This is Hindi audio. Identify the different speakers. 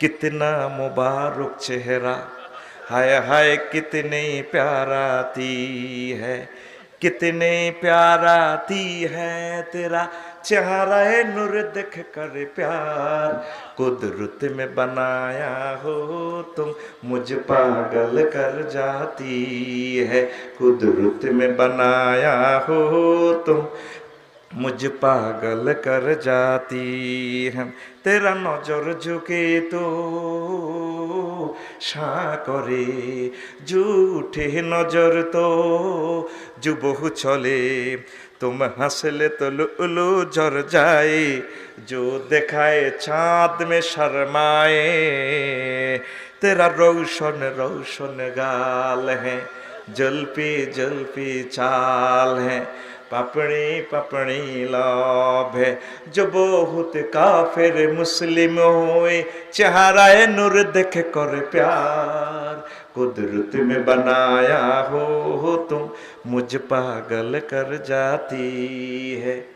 Speaker 1: कितना मुबारक चेहरा, हाय हाय कितनी प्याराती है, कितने प्याराती है तेरा चेहरा है नूर देख कर प्यार। कुदरत में बनाया हो तुम, मुझ पागल कर जाती है। कुदरत में बनाया हो तुम, मुझ पागल कर जाती है। तेरा नजर झुके तो साकरे, झूठे नजर तो जुबहु चले। तुम हंसले तो लुलु झर जाए, जो दिखाए चाँद में शर्माए। तेरा रोशन रोशन गाल है, जुल्फी जुल्फी चाल है, पपड़ी पपड़ी लाभ है। जो बहुत काफिर मुस्लिम होए, चेहरा नूर देख कर प्यार। कुदरत में बनाया हो तुम, मुझ पागल कर जाती है।